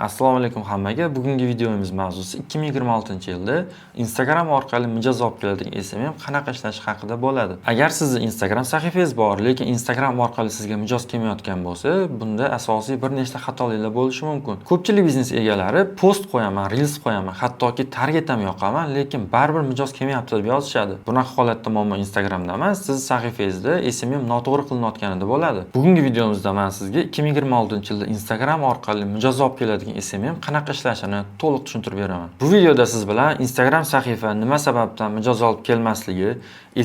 Assalomu alaykum hammaga. Bugungi videomiz mavzusi 2026-yilda Instagram orqali mijoz olib keladigan SMM qanaqa ishlashi haqida bo'ladi. Agar sizning Instagram sahifangiz bor, lekin Instagram orqali sizga mijoz kelmayotgan bo'lsa, bunda asosiy bir nechta xatoliklar bo'lishi mumkin. Ko'pchilik biznes egalari post qo'yaman, reels qo'yaman, hattoki target ham yoqaman, lekin baribir mijoz kelmayapti deb yozishadi. Bunaqa holatda muammo Instagramda emas, siz sahifangizda SMM noto'g'ri qilinayotganida bo'ladi. Bugungi videomizda men sizga 2026-yilda Instagram orqali mijoz olib keladigan SMM qanaqa ishlashini to'liq tushuntirib beraman. Bu videoda siz bilan Instagram sahifa nima sababdan mijoz olib kelmasligi,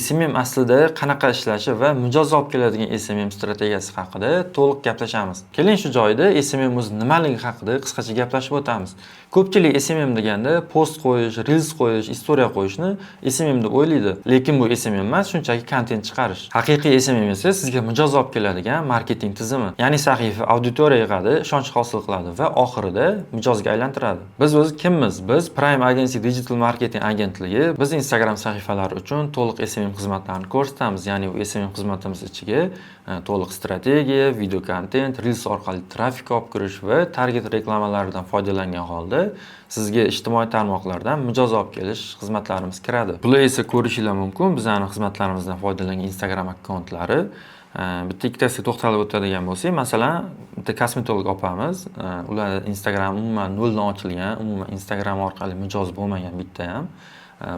SMM aslida qanaqa ishlashi va mijoz olib keladigan SMM strategiyasi haqida to'liq gaplashamiz. Keling shu joyda SMM o'zi nimaligi haqida qisqacha gaplashib o'tamiz. Ko'pchilik SMM deganda post qo'yish, reels qo'yish, istoriya qo'yishni SMM deb o'ylaydi. Lekin bu SMM emas, shunchaki kontent chiqarish. Haqiqiy SMM esa sizga mijoz olib keladigan marketing tizimi. Ya'ni sahifa auditoriya yig'adi, ishonch hosil qiladi va oxirida mijozga aylantiradi. Biz o'zi kimmiz? Biz Prime Agency Digital Marketing agentligi. Biz Instagram sahifalari uchun to'liq SMM xizmatlarini ko'rsatamiz. Ya'ni u SMM xizmatimiz ichiga to'liq strategiya, video kontent, reels orqali trafik olib kirish va target reklamalardan foydalangan holda sizga ijtimoiy tarmoqlardan mijoz olib kelish xizmatlarimiz kiradi. Bular esa ko'rishingiz mumkin bizning xizmatlarimizdan foydalangan Instagram akkauntlari. Bitta ikkitasiga to'xtalib o'tadigan bo'lsak, masalan, bitta kosmetolog opamiz, ular Instagram umuman noldan ochilgan, umuman Instagram orqali mijoz bo'lmagan bitta ham.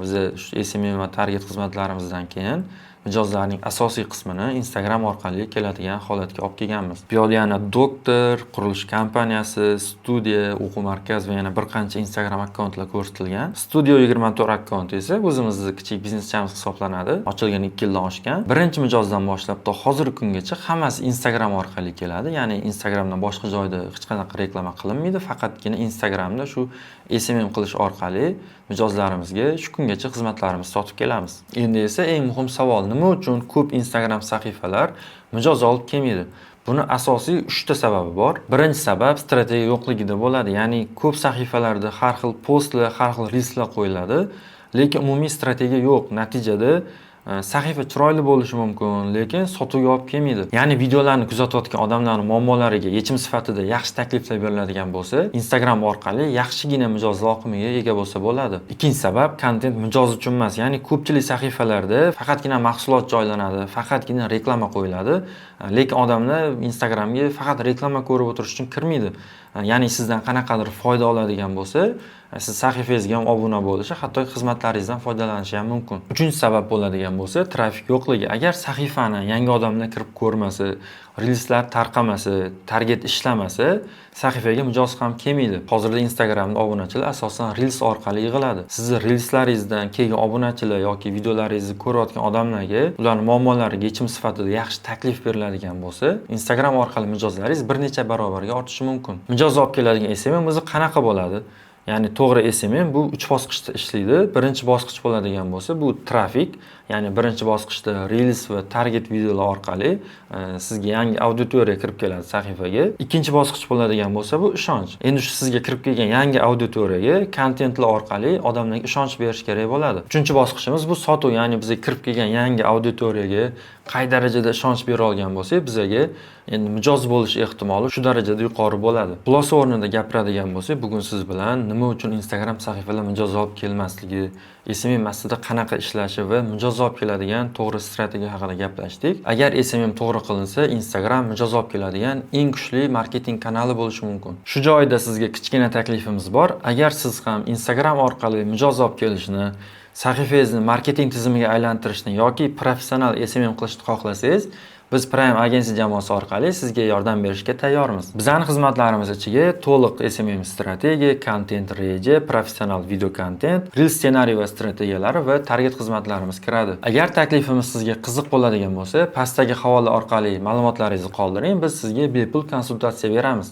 Biz shu SMM va target xizmatlarimizdan keyin mijozlarning asosiy qismini Instagram orqali keladigan holatga olib kelganmiz. Bu yerda yana doktor, qurilish kompaniyasi, studiya, o'quv markazi va yana bir qancha Instagram akkauntlar ko'rsatilgan. Studio 24 akkaunt esa o'zimizning kichik bizneschamiz hisoblanadi. Ochilgan 2 yildan oshgan. Birinchi mijozdan boshlab to hozirgi kungacha hammasi Instagram orqali keladi. Ya'ni Instagramdan boshqa joyda hech qanaqa reklama qilinmaydi, faqatgina Instagramda shu SMM qilish orqali mijozlarimizga shu kungacha xizmatlarimizni sotib kelamiz. Endi esa eng muhim savol, nima uchun ko'p Instagram sahifalar mijoz olib kelmaydi? Buni asosiy 3 ta sababi bor. Birinchi sabab strategiya yo'qligida bo'ladi. Ya'ni ko'p sahifalarda har xil postlar, har xil reelslar qo'yiladi, lekin umumiy strategiya yo'q. Natijada sahifa chiroyli bo'lishi mumkin, lekin sotuvga olib kelmaydi. Ya'ni videolarni kuzatayotgan odamlarning muammolariga yechim sifatida yaxshi takliflar beriladigan bo'lsa, Instagram orqali yaxshigina mijoz oqimiga ega bo'lsa bo'ladi. Ikkinchi sabab kontent mijoz uchun emas. Ya'ni ko'pchilik sahifalarda faqatgina mahsulot joylanadi, faqatgina reklama qo'yiladi, lekin odamlar Instagramga faqat reklama ko'rib o'tirish uchun kirmaydi. Ya'ni sizdan qanaqadir foyda oladigan bo'lsa, siz sahifangizga ham obuna bo'lishi, hatto xizmatlaringizdan foydalanishi ham mumkin. Uchinchi sabab bo'ladigan bo'lsa, trafik yo'qligi. Agar sahifani yangi odamlar kirib ko'rmasa, reelslar tarqamasa, target ishlamasa, sahifaga mijoz ham kelmaydi. Hozirda Instagramda obunachilar asosan reels orqali yig'iladi. Sizning reelslaringizdan kelgan obunachilar yoki videolaringizni ko'rayotgan odamlarga ularning muammolariga yechim sifatida yaxshi taklif beriladigan bo'lsa, Instagram orqali mijozlaringiz bir necha barobarga ortishi mumkin. Mijoz olib keladigan SMM o'zi qanaqa bo'ladi? Ya'ni to'g'ri SMM bu 3 bosqichda ishlaydi. Birinchi bosqich bo'ladigan bo'lsa, bu trafik. Ya'ni birinchi bosqichda reels va target videolar orqali sizga yangi auditoriya kirib keladi sahifaga. Ikkinchi bosqich bo'ladigan bo'lsa, bu ishonch. Endi shu sizga kirib kelgan yangi auditoriyaga kontentlar orqali odamlarga ishonch berish kerak bo'ladi. Uchinchi bosqichimiz bu sotuv. Ya'ni bizga kirib kelgan yangi auditoriyaga qay darajada ishonch bera olgan bo'lsak, bizga endi mijoz bo'lish ehtimoli shu darajada yuqori bo'ladi. Xulosa o'rnida gapiradigan bo'lsak, bugun siz bilan nima uchun Instagram sahifalar mijoz olib kelmasligi, SMM aslida qanaqa ishlashi va mijoz olib keladigan to'g'ri strategiya haqida gaplashdik. Agar SMM to'g'ri qilinsa, Instagram mijoz olib keladigan eng kuchli marketing kanali bo'lishi mumkin. Shu joyda sizga kichkina taklifimiz bor. Agar siz ham Instagram orqali mijoz olib kelishni, sahifangizni marketing tizimiga aylantirishni yoki professional SMM qilishni xohlasangiz, biz Prime Agency jamoasi orqali sizga yordam berishga tayyormiz. Bizning xizmatlarimiz ichiga to'liq SMM strategiya, kontent reja, professional video kontent, reel ssenariy va strategiyalari va target xizmatlarimiz kiradi. Agar taklifimiz sizga qiziq bo'ladigan bo'lsa, pastdagi havola orqali ma'lumotlaringizni qoldiring, biz sizga bepul konsultatsiya beramiz.